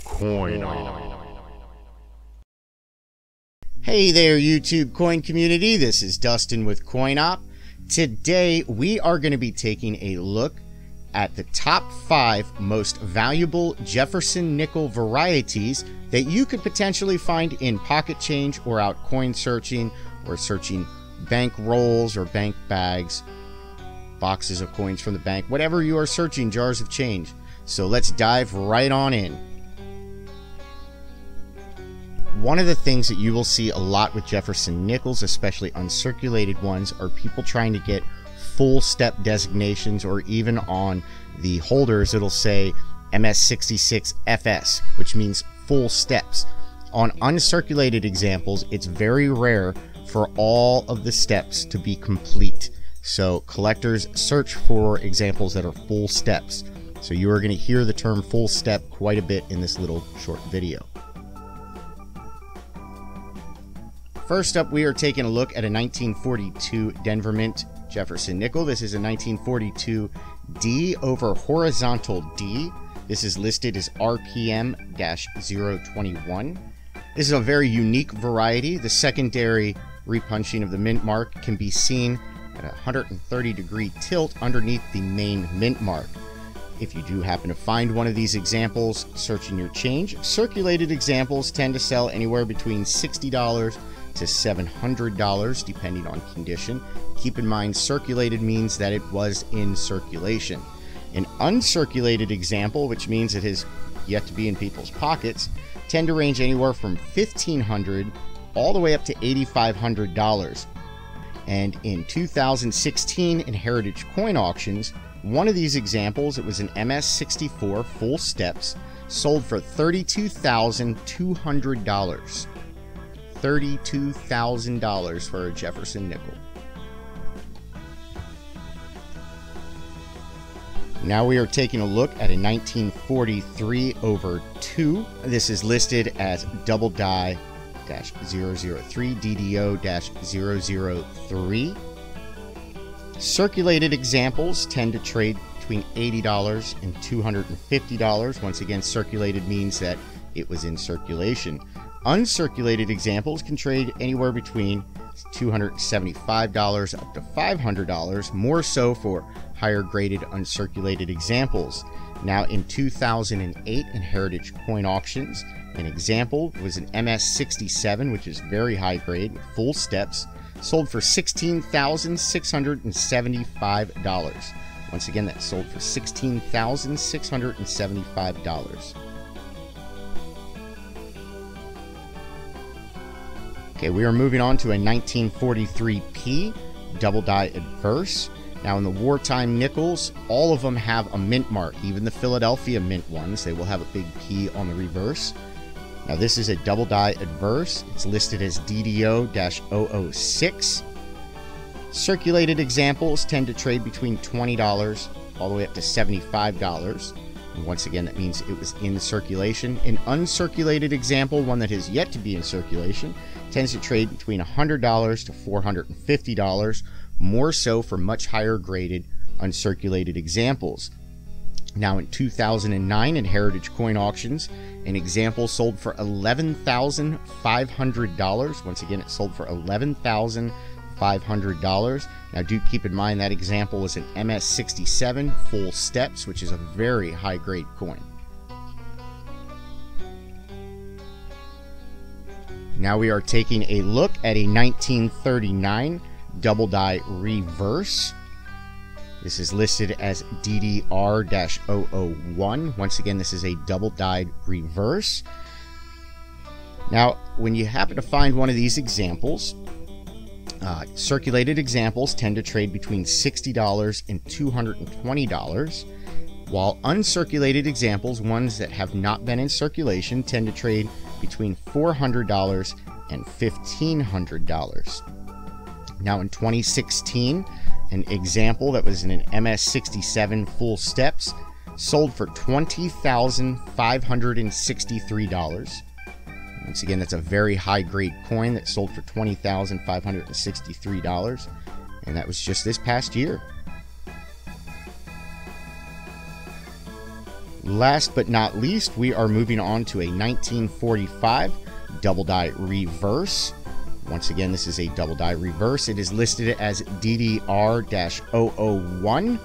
Coin On. Hey there, YouTube coin community. This is Dustin with Coin Op. Today we are going to be taking a look at the top 5 most valuable Jefferson Nickel varieties that you could potentially find in pocket change or out coin searching, or searching bank rolls or bank bags, boxes of coins from the bank, whatever you are searching, jars of change. So let's dive right on in. One of the things that you will see a lot with Jefferson Nickels, especially uncirculated ones, are people trying to get full step designations, or even on the holders it'll say MS66FS, which means full steps. On uncirculated examples, it's very rare for all of the steps to be complete. So collectors search for examples that are full steps. So you are going to hear the term full step quite a bit in this little short video. First up, we are taking a look at a 1942 Denver Mint Jefferson Nickel. This is a 1942 D over horizontal D. This is listed as RPM-021. This is a very unique variety. The secondary repunching of the mint mark can be seen at a 130-degree tilt underneath the main mint mark. If you do happen to find one of these examples, searching your change, circulated examples tend to sell anywhere between $60 to $700 depending on condition. Keep in mind, circulated means that it was in circulation. An uncirculated example, which means it has yet to be in people's pockets, tend to range anywhere from $1,500 all the way up to $8,500. And in 2016 in Heritage Coin Auctions, one of these examples, it was an MS64 full steps, sold for $32,200. $32,000 for a Jefferson Nickel. Now we are taking a look at a 1943 over 2. This is listed as double die -003, DDO-003. Circulated examples tend to trade between $80 and $250. Once again, circulated means that it was in circulation. Uncirculated examples can trade anywhere between $275 up to $500, more so for higher graded uncirculated examples. Now in 2008 in Heritage Coin Auctions, an example was an MS67, which is very high grade with full steps, sold for $16,675. Once again, that sold for $16,675. Okay, we are moving on to a 1943P double die adverse. Now in the wartime nickels, all of them have a mint mark. Even the Philadelphia mint ones, they will have a big P on the reverse. Now this is a double die adverse. It's listed as DDO-006. Circulated examples tend to trade between $20 all the way up to $75. And once again, that means it was in circulation. An uncirculated example, one that has yet to be in circulation, tends to trade between $100 to $450, more so for much higher graded uncirculated examples. Now in 2009 in Heritage Coin Auctions, an example sold for $11,500. Once again, it sold for $11,500. Now do keep in mind that example was an MS67 full steps, which is a very high grade coin. Now we are taking a look at a 1939 double die reverse. This is listed as DDR-001. Once again, this is a double dyed reverse. Now, when you happen to find one of these examples, circulated examples tend to trade between $60 and $220, while uncirculated examples, ones that have not been in circulation, tend to trade between $400 and $1,500. Now in 2016, an example that was in an MS67 full steps sold for $20,563. Once again, that's a very high grade coin that sold for $20,563, and that was just this past year. Last but not least, we are moving on to a 1945 double die reverse. Once again, this is a double die reverse. It is listed as DDR-001.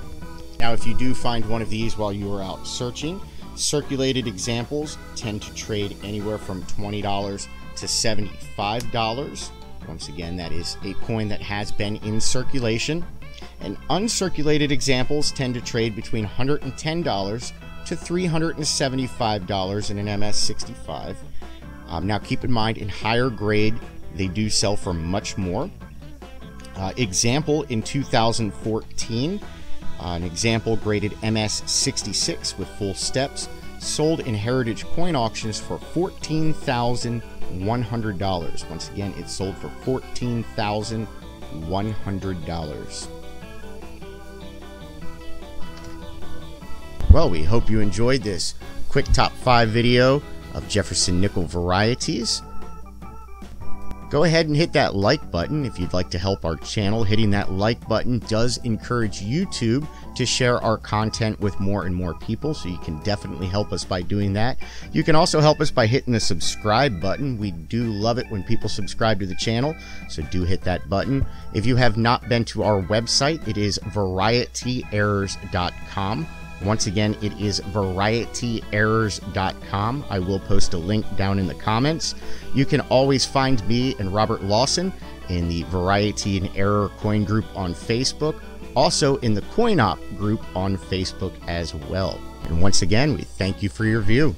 Now, if you do find one of these while you are out searching, circulated examples tend to trade anywhere from $20 to $75. Once again, that is a coin that has been in circulation. And uncirculated examples tend to trade between $110 to $375 in an MS-65. Now, keep in mind, in higher grade, they do sell for much more. Example in 2014, an example graded MS-66 with full steps sold in Heritage coin auctions for $14,100. Once again, it sold for $14,100. Well, we hope you enjoyed this quick top 5 video of Jefferson Nickel varieties. Go ahead and hit that like button if you'd like to help our channel. Hitting that like button does encourage YouTube to share our content with more and more people, so you can definitely help us by doing that. You can also help us by hitting the subscribe button. We do love it when people subscribe to the channel, so do hit that button. If you have not been to our website, it is varietyerrors.com. Once again, it is varietyerrors.com. I will post a link down in the comments. You can always find me and Robert Lawson in the Variety and Error coin group on Facebook, also in the Coin Op group on Facebook as well. And once again, we thank you for your view.